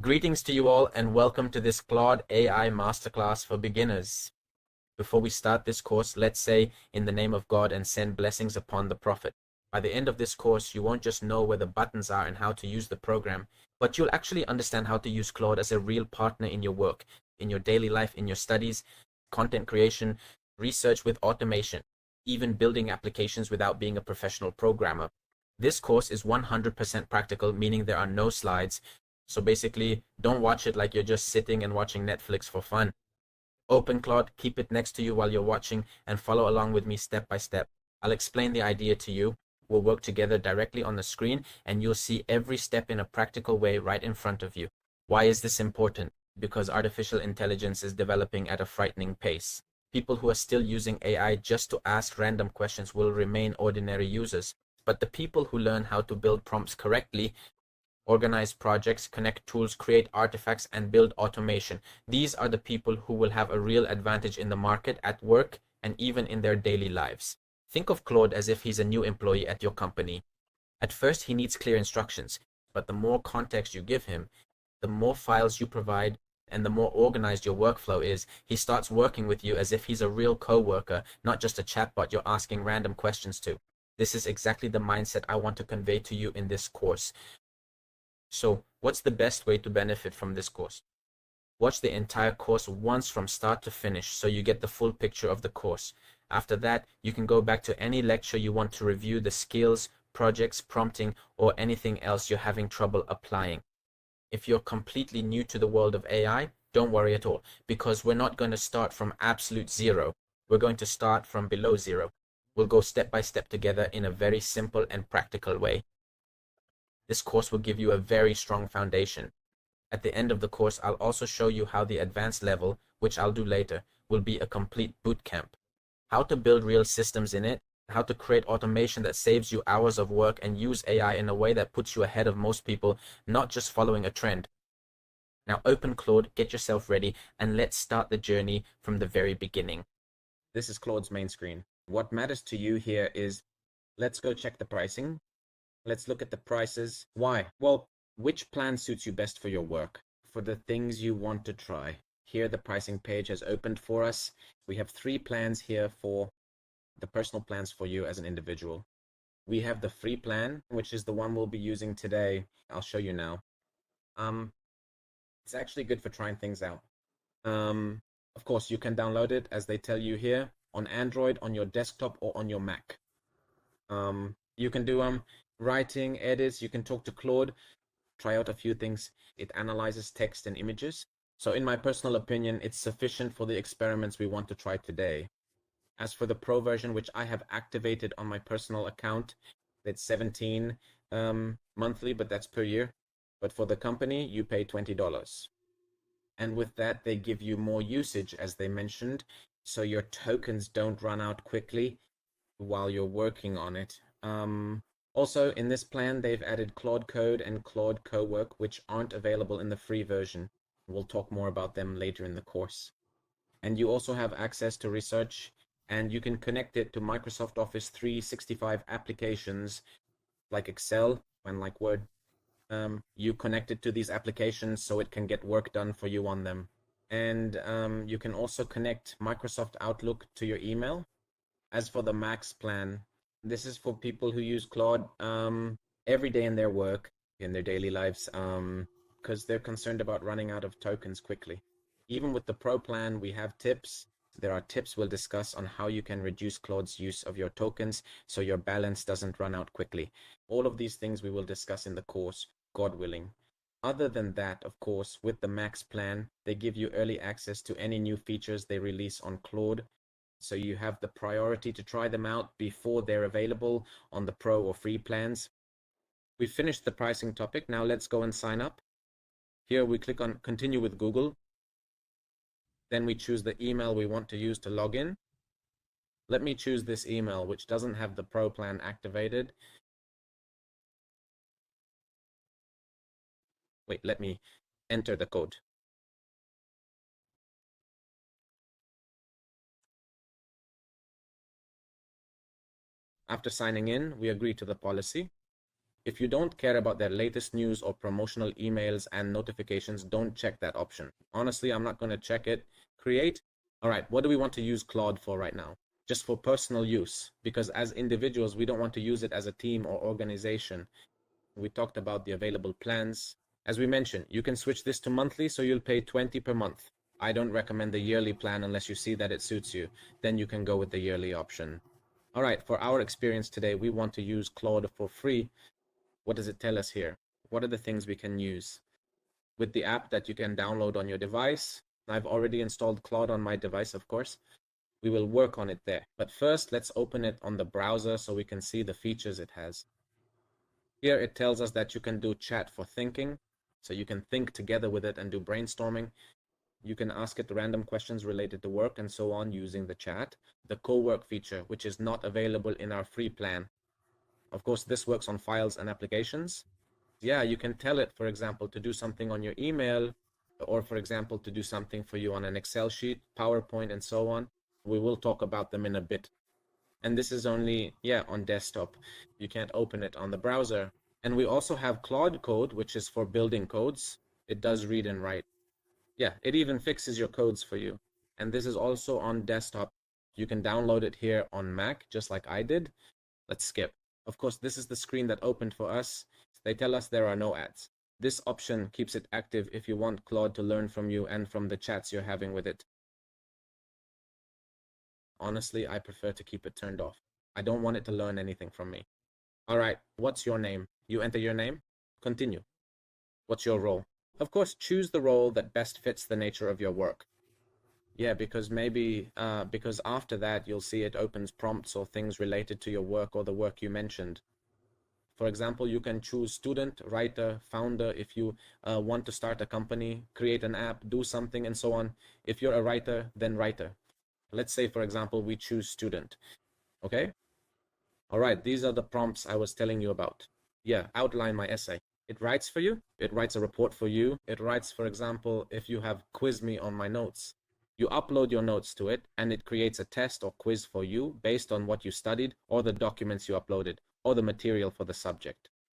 Greetings to you all and welcome to this Claude AI Masterclass for beginners. Before we start this course, let's say in the name of God and send blessings upon the Prophet. By the end of this course, you won't just know where the buttons are and how to use the program, but you'll actually understand how to use Claude as a real partner in your work, in your daily life, in your studies, content creation, research with automation, even building applications without being a professional programmer. This course is 100% practical, meaning there are no slides. So basically, don't watch it like you're just sitting and watching Netflix for fun. Open Claude, keep it next to you while you're watching, and follow along with me step by step. I'll explain the idea to you. We'll work together directly on the screen, and you'll see every step in a practical way right in front of you. Why is this important? Because artificial intelligence is developing at a frightening pace. People who are still using AI just to ask random questions will remain ordinary users. But the people who learn how to build prompts correctly, organize projects, connect tools, create artifacts, and build automation. These are the people who will have a real advantage in the market, at work, and even in their daily lives. Think of Claude as if he's a new employee at your company. At first, he needs clear instructions, but the more context you give him, the more files you provide, and the more organized your workflow is, he starts working with you as if he's a real coworker, not just a chatbot you're asking random questions to. This is exactly the mindset I want to convey to you in this course. So, what's the best way to benefit from this course? Watch the entire course once from start to finish so you get the full picture of the course. After that, you can go back to any lecture you want to review the skills, projects, prompting, or anything else you're having trouble applying. If you're completely new to the world of AI, don't worry at all, because we're not going to start from absolute zero. We're going to start from below zero. We'll go step by step together in a very simple and practical way. This course will give you a very strong foundation. At the end of the course, I'll also show you how the advanced level, which I'll do later, will be a complete boot camp. How to build real systems in it, how to create automation that saves you hours of work, and use AI in a way that puts you ahead of most people, not just following a trend. Now open Claude, get yourself ready, and let's start the journey from the very beginning. This is Claude's main screen. What matters to you here is, let's go check the pricing. Let's look at the prices. Why? Well, which plan suits you best for your work, for the things you want to try? Here, the pricing page has opened for us. We have 3 plans here for the personal plans for you as an individual. We have the free plan, which is the one we'll be using today. I'll show you now. It's actually good for trying things out. Of course, you can download it, as they tell you here, on Android, on your desktop, or on your Mac. You can do writing, edits, you can talk to Claude, try out a few things. It analyzes text and images. So in my personal opinion, it's sufficient for the experiments we want to try today. As for the pro version, which I have activated on my personal account, it's 17 monthly, but that's per year. But for the company, you pay $20. And with that, they give you more usage, as they mentioned, so your tokens don't run out quickly while you're working on it. Also, in this plan, they've added Claude Code and Claude Cowork, which aren't available in the free version. We'll talk more about them later in the course. And you also have access to research, and you can connect it to Microsoft Office 365 applications like Excel and like Word. You connect it to these applications so it can get work done for you on them. And you can also connect Microsoft Outlook to your email. As for the Max plan, this is for people who use Claude every day in their work, in their daily lives, because they're concerned about running out of tokens quickly. Even with the Pro plan, we have tips. There are tips we'll discuss on how you can reduce Claude's use of your tokens so your balance doesn't run out quickly. All of these things we will discuss in the course, God willing. Other than that, of course, with the Max plan, they give you early access to any new features they release on Claude. So you have the priority to try them out before they're available on the pro or free plans. We finished the pricing topic. Now let's go and sign up. Here we click on continue with Google. Then we choose the email we want to use to log in. Let me choose this email, which doesn't have the pro plan activated. Wait, let me enter the code. After signing in, we agree to the policy. If you don't care about their latest news or promotional emails and notifications, don't check that option. Honestly, I'm not going to check it. Create. All right, what do we want to use Claude for right now? Just for personal use, because as individuals, we don't want to use it as a team or organization. We talked about the available plans. As we mentioned, you can switch this to monthly, so you'll pay 20 per month. I don't recommend the yearly plan unless you see that it suits you. Then you can go with the yearly option. All right, for our experience today, we want to use Claude for free. What does it tell us here? What are the things we can use? With the app that you can download on your device, I've already installed Claude on my device, of course. We will work on it there. But first, let's open it on the browser so we can see the features it has. Here it tells us that you can do chat for thinking, so you can think together with it and do brainstorming. You can ask it random questions related to work and so on using the chat. The co-work feature, which is not available in our free plan. Of course, this works on files and applications. Yeah, you can tell it, for example, to do something on your email, or for example, to do something for you on an Excel sheet, PowerPoint, and so on. We will talk about them in a bit. And this is only, yeah, on desktop. You can't open it on the browser. And we also have Claude Code, which is for building codes. It does read and write. Yeah, it even fixes your codes for you. And this is also on desktop. You can download it here on Mac, just like I did. Let's skip. Of course, this is the screen that opened for us. They tell us there are no ads. This option keeps it active if you want Claude to learn from you and from the chats you're having with it. Honestly, I prefer to keep it turned off. I don't want it to learn anything from me. All right, what's your name? You enter your name. Continue. What's your role? Of course, choose the role that best fits the nature of your work. Yeah, because because after that, you'll see it opens prompts or things related to your work or the work you mentioned. For example, you can choose student, writer, founder if you want to start a company, create an app, do something, and so on. If you're a writer, then writer. Let's say, for example, we choose student. Okay? All right, these are the prompts I was telling you about. Yeah, outline my essay. It writes for you. It writes a report for you. It writes, for example, if you have quiz me on my notes. You upload your notes to it, and it creates a test or quiz for you based on what you studied or the documents you uploaded or the material for the subject.